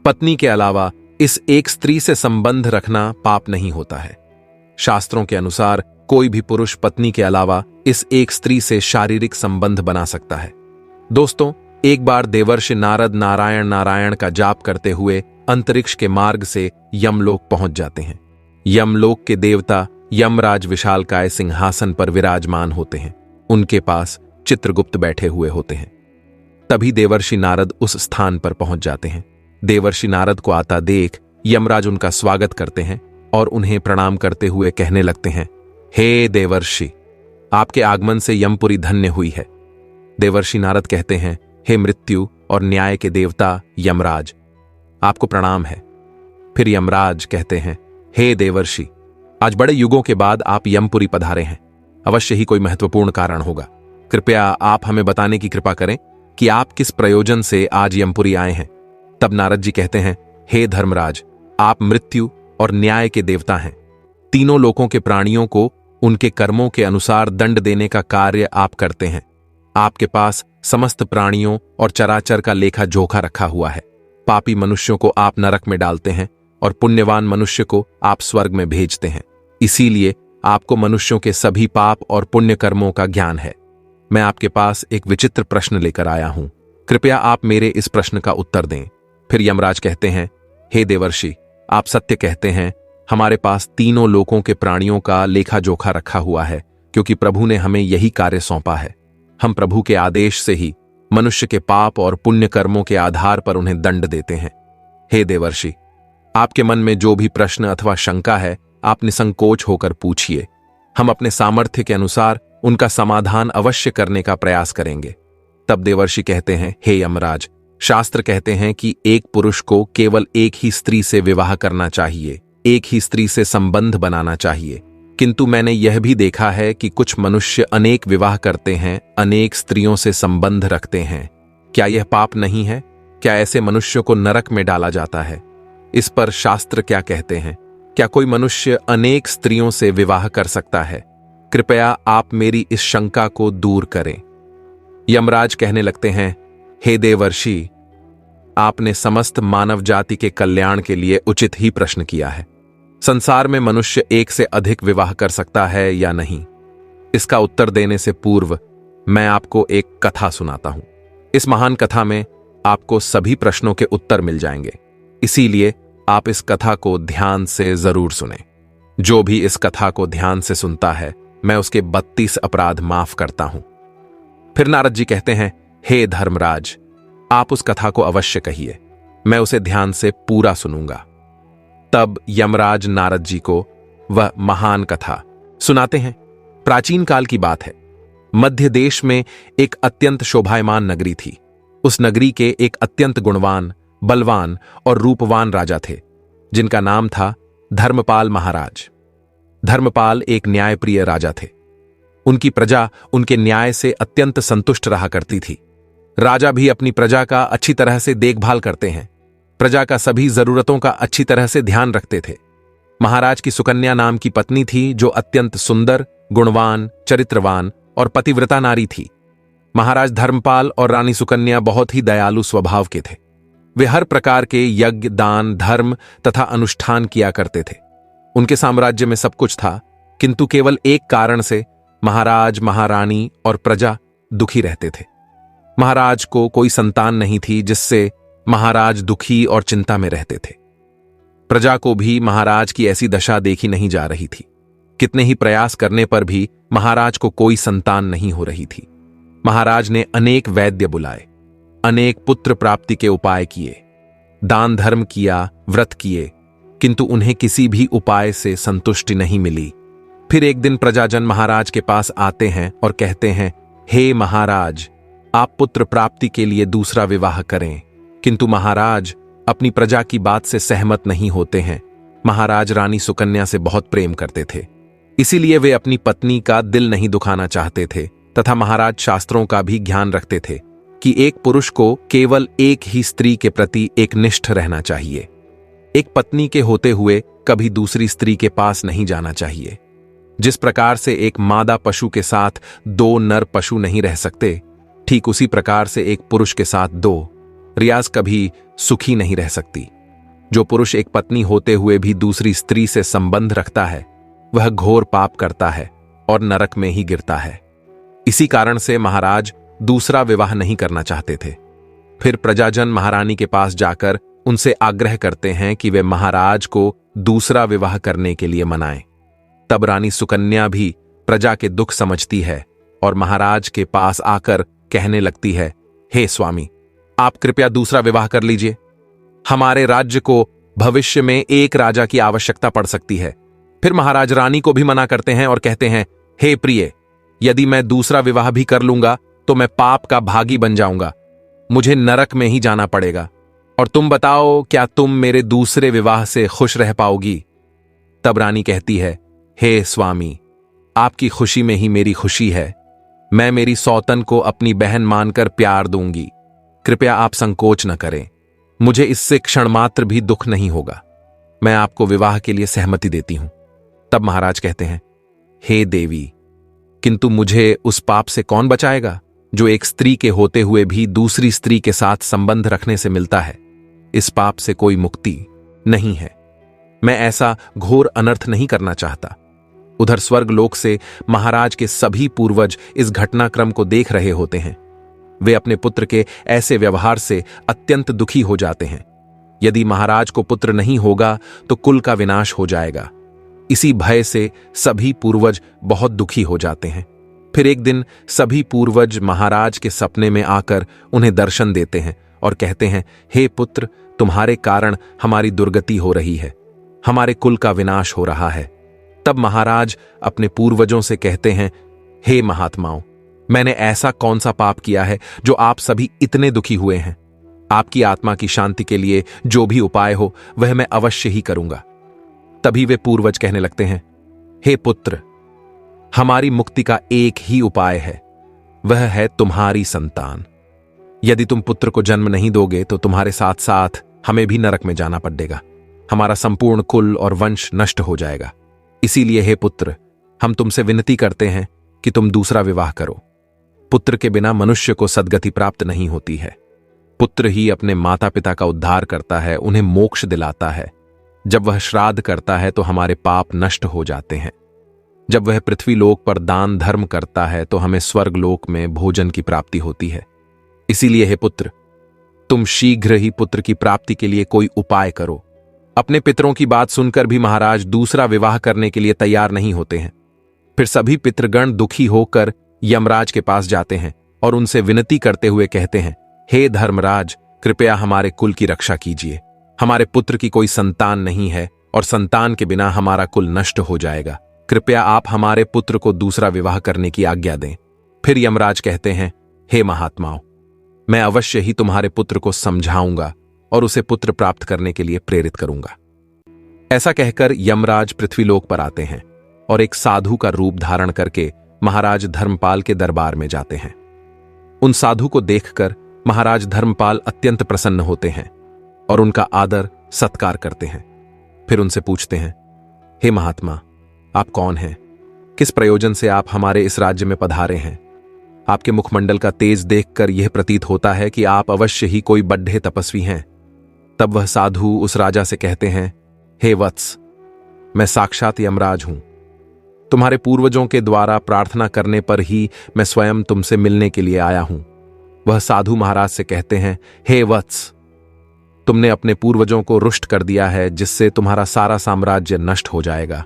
पत्नी के अलावा इस एक स्त्री से संबंध रखना पाप नहीं होता है। शास्त्रों के अनुसार कोई भी पुरुष पत्नी के अलावा इस एक स्त्री से शारीरिक संबंध बना सकता है। दोस्तों, एक बार देवर्षि नारद नारायण नारायण का जाप करते हुए अंतरिक्ष के मार्ग से यमलोक पहुंच जाते हैं। यमलोक के देवता यमराज विशालकाय सिंहासन पर विराजमान होते हैं। उनके पास चित्रगुप्त बैठे हुए होते हैं। तभी देवर्षि नारद उस स्थान पर पहुंच जाते हैं। देवर्षि नारद को आता देख यमराज उनका स्वागत करते हैं और उन्हें प्रणाम करते हुए कहने लगते हैं, हे देवर्षि, आपके आगमन से यमपुरी धन्य हुई है। देवर्षि नारद कहते हैं, हे मृत्यु और न्याय के देवता यमराज, आपको प्रणाम है। फिर यमराज कहते हैं, हे देवर्षि, आज बड़े युगों के बाद आप यमपुरी पधारे हैं। अवश्य ही कोई महत्वपूर्ण कारण होगा। कृपया आप हमें बताने की कृपा करें कि आप किस प्रयोजन से आज यमपुरी आए हैं। तब नारद जी कहते हैं, हे धर्मराज, आप मृत्यु और न्याय के देवता हैं। तीनों लोकों के प्राणियों को उनके कर्मों के अनुसार दंड देने का कार्य आप करते हैं। आपके पास समस्त प्राणियों और चराचर का लेखा जोखा रखा हुआ है। पापी मनुष्यों को आप नरक में डालते हैं और पुण्यवान मनुष्य को आप स्वर्ग में भेजते हैं। इसीलिए आपको मनुष्यों के सभी पाप और पुण्य कर्मों का ज्ञान है। मैं आपके पास एक विचित्र प्रश्न लेकर आया हूं। कृपया आप मेरे इस प्रश्न का उत्तर दें। फिर यमराज कहते हैं, हे देवर्षि, आप सत्य कहते हैं। हमारे पास तीनों लोकों के प्राणियों का लेखा जोखा रखा हुआ है, क्योंकि प्रभु ने हमें यही कार्य सौंपा है। हम प्रभु के आदेश से ही मनुष्य के पाप और पुण्य कर्मों के आधार पर उन्हें दंड देते हैं। हे देवर्षि, आपके मन में जो भी प्रश्न अथवा शंका है, आप निसंकोच होकर पूछिए। हम अपने सामर्थ्य के अनुसार उनका समाधान अवश्य करने का प्रयास करेंगे। तब देवर्षि कहते हैं, हे यमराज, शास्त्र कहते हैं कि एक पुरुष को केवल एक ही स्त्री से विवाह करना चाहिए, एक ही स्त्री से संबंध बनाना चाहिए। किंतु मैंने यह भी देखा है कि कुछ मनुष्य अनेक विवाह करते हैं, अनेक स्त्रियों से संबंध रखते हैं। क्या यह पाप नहीं है? क्या ऐसे मनुष्यों को नरक में डाला जाता है? इस पर शास्त्र क्या कहते हैं? क्या कोई मनुष्य अनेक स्त्रियों से विवाह कर सकता है? कृपया आप मेरी इस शंका को दूर करें। यमराज कहने लगते हैं, हे देवर्षि, आपने समस्त मानव जाति के कल्याण के लिए उचित ही प्रश्न किया है। संसार में मनुष्य एक से अधिक विवाह कर सकता है या नहीं? इसका उत्तर देने से पूर्व मैं आपको एक कथा सुनाता हूं। इस महान कथा में आपको सभी प्रश्नों के उत्तर मिल जाएंगे। इसीलिए आप इस कथा को ध्यान से जरूर सुनें। जो भी इस कथा को ध्यान से सुनता है, मैं उसके 32 अपराध माफ करता हूं। फिर नारद जी कहते हैं, हे धर्मराज, आप उस कथा को अवश्य कहिए, मैं उसे ध्यान से पूरा सुनूंगा। तब यमराज नारद जी को वह महान कथा सुनाते हैं। प्राचीन काल की बात है। मध्य देश में एक अत्यंत शोभायमान नगरी थी। उस नगरी के एक अत्यंत गुणवान, बलवान और रूपवान राजा थे, जिनका नाम था धर्मपाल महाराज। धर्मपाल एक न्यायप्रिय राजा थे। उनकी प्रजा उनके न्याय से अत्यंत संतुष्ट रहा करती थी। राजा भी अपनी प्रजा का अच्छी तरह से देखभाल करते हैं। प्रजा का सभी जरूरतों का अच्छी तरह से ध्यान रखते थे। महाराज की सुकन्या नाम की पत्नी थी, जो अत्यंत सुंदर, गुणवान, चरित्रवान और पतिव्रता नारी थी। महाराज धर्मपाल और रानी सुकन्या बहुत ही दयालु स्वभाव के थे। वे हर प्रकार के यज्ञ, दान, धर्म तथा अनुष्ठान किया करते थे। उनके साम्राज्य में सब कुछ था, किंतु केवल एक कारण से महाराज, महारानी और प्रजा दुखी रहते थे। महाराज को कोई संतान नहीं थी, जिससे महाराज दुखी और चिंता में रहते थे। प्रजा को भी महाराज की ऐसी दशा देखी नहीं जा रही थी। कितने ही प्रयास करने पर भी महाराज को कोई संतान नहीं हो रही थी। महाराज ने अनेक वैद्य बुलाए, अनेक पुत्र प्राप्ति के उपाय किए, दान धर्म किया, व्रत किए, किंतु उन्हें किसी भी उपाय से संतुष्टि नहीं मिली। फिर एक दिन प्रजाजन महाराज के पास आते हैं और कहते हैं, हे महाराज, आप पुत्र प्राप्ति के लिए दूसरा विवाह करें। किंतु महाराज अपनी प्रजा की बात से सहमत नहीं होते हैं। महाराज रानी सुकन्या से बहुत प्रेम करते थे, इसीलिए वे अपनी पत्नी का दिल नहीं दुखाना चाहते थे, तथा महाराज शास्त्रों का भी ज्ञान रखते थे कि एक पुरुष को केवल एक ही स्त्री के प्रति एकनिष्ठ रहना चाहिए। एक पत्नी के होते हुए कभी दूसरी स्त्री के पास नहीं जाना चाहिए। जिस प्रकार से एक मादा पशु के साथ 2 नर पशु नहीं रह सकते, ठीक उसी प्रकार से एक पुरुष के साथ 2 रियाज कभी सुखी नहीं रह सकती। जो पुरुष एक पत्नी होते हुए भी दूसरी स्त्री से संबंध रखता है वह घोर पाप करता है और नरक में ही गिरता है। इसी कारण से महाराज दूसरा विवाह नहीं करना चाहते थे। फिर प्रजाजन महारानी के पास जाकर उनसे आग्रह करते हैं कि वे महाराज को दूसरा विवाह करने के लिए मनाएं। तब रानी सुकन्या भी प्रजा के दुख समझती है और महाराज के पास आकर कहने लगती है, हे स्वामी, आप कृपया दूसरा विवाह कर लीजिए। हमारे राज्य को भविष्य में एक राजा की आवश्यकता पड़ सकती है। फिर महाराज रानी को भी मना करते हैं और कहते हैं, हे प्रिय, यदि मैं दूसरा विवाह भी कर लूंगा तो मैं पाप का भागी बन जाऊंगा, मुझे नरक में ही जाना पड़ेगा। और तुम बताओ, क्या तुम मेरे दूसरे विवाह से खुश रह पाओगी? तब रानी कहती है, हे स्वामी, आपकी खुशी में ही मेरी खुशी है। मैं मेरी सौतन को अपनी बहन मानकर प्यार दूंगी। कृपया आप संकोच न करें, मुझे इससे क्षण मात्र भी दुख नहीं होगा। मैं आपको विवाह के लिए सहमति देती हूं। तब महाराज कहते हैं, हे देवी, किंतु मुझे उस पाप से कौन बचाएगा जो एक स्त्री के होते हुए भी दूसरी स्त्री के साथ संबंध रखने से मिलता है? इस पाप से कोई मुक्ति नहीं है। मैं ऐसा घोर अनर्थ नहीं करना चाहता। उधर स्वर्गलोक से महाराज के सभी पूर्वज इस घटनाक्रम को देख रहे होते हैं। वे अपने पुत्र के ऐसे व्यवहार से अत्यंत दुखी हो जाते हैं। यदि महाराज को पुत्र नहीं होगा तो कुल का विनाश हो जाएगा। इसी भय से सभी पूर्वज बहुत दुखी हो जाते हैं। फिर एक दिन सभी पूर्वज महाराज के सपने में आकर उन्हें दर्शन देते हैं और कहते हैं, हे पुत्र, तुम्हारे कारण हमारी दुर्गति हो रही है, हमारे कुल का विनाश हो रहा है। तब महाराज अपने पूर्वजों से कहते हैं, हे महात्माओं, मैंने ऐसा कौन सा पाप किया है जो आप सभी इतने दुखी हुए हैं? आपकी आत्मा की शांति के लिए जो भी उपाय हो वह मैं अवश्य ही करूंगा। तभी वे पूर्वज कहने लगते हैं, हे पुत्र, हमारी मुक्ति का एक ही उपाय है, वह है तुम्हारी संतान। यदि तुम पुत्र को जन्म नहीं दोगे तो तुम्हारे साथ साथ हमें भी नरक में जाना पड़ेगा। हमारा संपूर्ण कुल और वंश नष्ट हो जाएगा। इसीलिए हे पुत्र, हम तुमसे विनती करते हैं कि तुम दूसरा विवाह करो। पुत्र के बिना मनुष्य को सद्गति प्राप्त नहीं होती है। पुत्र ही अपने माता पिता का उद्धार करता है, उन्हें मोक्ष दिलाता है। जब वह श्राद्ध करता है तो हमारे पाप नष्ट हो जाते हैं। जब वह पृथ्वी लोक पर दान धर्म करता है तो हमें स्वर्ग लोक में भोजन की प्राप्ति होती है। इसीलिए हे पुत्र, तुम शीघ्र ही पुत्र की प्राप्ति के लिए कोई उपाय करो। अपने पितरों की बात सुनकर भी महाराज दूसरा विवाह करने के लिए तैयार नहीं होते हैं। फिर सभी पितृगण दुखी होकर यमराज के पास जाते हैं और उनसे विनती करते हुए कहते हैं, हे धर्मराज, कृपया हमारे कुल की रक्षा कीजिए। हमारे पुत्र की कोई संतान नहीं है और संतान के बिना हमारा कुल नष्ट हो जाएगा। कृपया आप हमारे पुत्र को दूसरा विवाह करने की आज्ञा दें। फिर यमराज कहते हैं, हे महात्माओं, मैं अवश्य ही तुम्हारे पुत्र को समझाऊंगा और उसे पुत्र प्राप्त करने के लिए प्रेरित करूंगा। ऐसा कहकर यमराज पृथ्वीलोक पर आते हैं और एक साधु का रूप धारण करके महाराज धर्मपाल के दरबार में जाते हैं। उन साधु को देखकर महाराज धर्मपाल अत्यंत प्रसन्न होते हैं और उनका आदर सत्कार करते हैं। फिर उनसे पूछते हैं, हे महात्मा, आप कौन हैं? किस प्रयोजन से आप हमारे इस राज्य में पधारे हैं? आपके मुखमंडल का तेज देखकर यह प्रतीत होता है कि आप अवश्य ही कोई बड्ढे तपस्वी हैं। तब वह साधु उस राजा से कहते हैं, हे वत्स, मैं साक्षात यमराज हूं। तुम्हारे पूर्वजों के द्वारा प्रार्थना करने पर ही मैं स्वयं तुमसे मिलने के लिए आया हूं। वह साधु महाराज से कहते हैं, हे वत्स, तुमने अपने पूर्वजों को रुष्ट कर दिया है, जिससे तुम्हारा सारा साम्राज्य नष्ट हो जाएगा।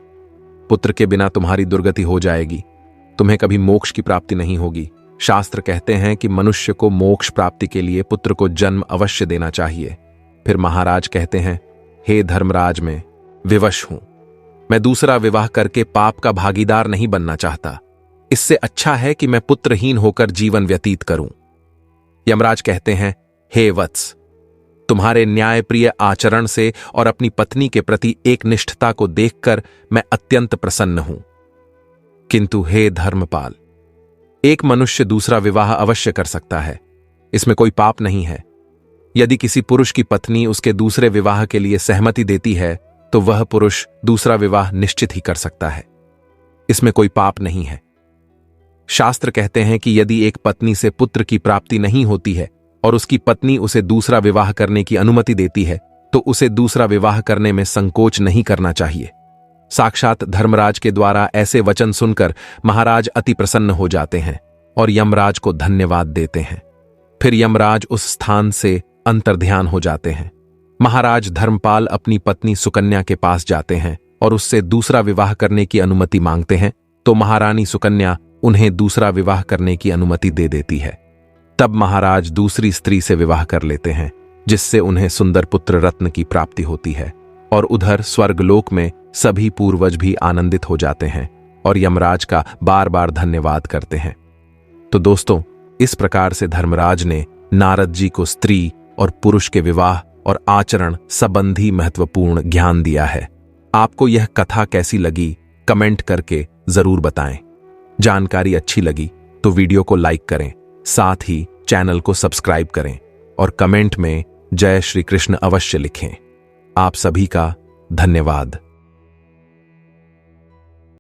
पुत्र के बिना तुम्हारी दुर्गति हो जाएगी। तुम्हें कभी मोक्ष की प्राप्ति नहीं होगी। शास्त्र कहते हैं कि मनुष्य को मोक्ष प्राप्ति के लिए पुत्र को जन्म अवश्य देना चाहिए। फिर महाराज कहते हैं, हे धर्मराज, मैं विवश हूं। मैं दूसरा विवाह करके पाप का भागीदार नहीं बनना चाहता। इससे अच्छा है कि मैं पुत्रहीन होकर जीवन व्यतीत करूं। यमराज कहते हैं, हे वत्स, तुम्हारे न्यायप्रिय आचरण से और अपनी पत्नी के प्रति एक निष्ठता को देखकर मैं अत्यंत प्रसन्न हूं। किंतु हे धर्मपाल, एक मनुष्य दूसरा विवाह अवश्य कर सकता है, इसमें कोई पाप नहीं है। यदि किसी पुरुष की पत्नी उसके दूसरे विवाह के लिए सहमति देती है तो वह पुरुष दूसरा विवाह निश्चित ही कर सकता है। इसमें कोई पाप नहीं है। शास्त्र कहते हैं कि यदि एक पत्नी से पुत्र की प्राप्ति नहीं होती है और उसकी पत्नी उसे दूसरा विवाह करने की अनुमति देती है तो उसे दूसरा विवाह करने में संकोच नहीं करना चाहिए। साक्षात धर्मराज के द्वारा ऐसे वचन सुनकर महाराज अति प्रसन्न हो जाते हैं और यमराज को धन्यवाद देते हैं। फिर यमराज उस स्थान से अंतर्ध्यान हो जाते हैं। महाराज धर्मपाल अपनी पत्नी सुकन्या के पास जाते हैं और उससे दूसरा विवाह करने की अनुमति मांगते हैं, तो महारानी सुकन्या उन्हें दूसरा विवाह करने की अनुमति दे देती है। तब महाराज दूसरी स्त्री से विवाह कर लेते हैं, जिससे उन्हें सुंदर पुत्र रत्न की प्राप्ति होती है। और उधर स्वर्गलोक में सभी पूर्वज भी आनंदित हो जाते हैं और यमराज का बार बार धन्यवाद करते हैं। तो दोस्तों, इस प्रकार से धर्मराज ने नारद जी को स्त्री और पुरुष के विवाह और आचरण संबंधी महत्वपूर्ण ज्ञान दिया है। आपको यह कथा कैसी लगी, कमेंट करके जरूर बताएं। जानकारी अच्छी लगी तो वीडियो को लाइक करें, साथ ही चैनल को सब्सक्राइब करें और कमेंट में जय श्री कृष्ण अवश्य लिखें। आप सभी का धन्यवाद।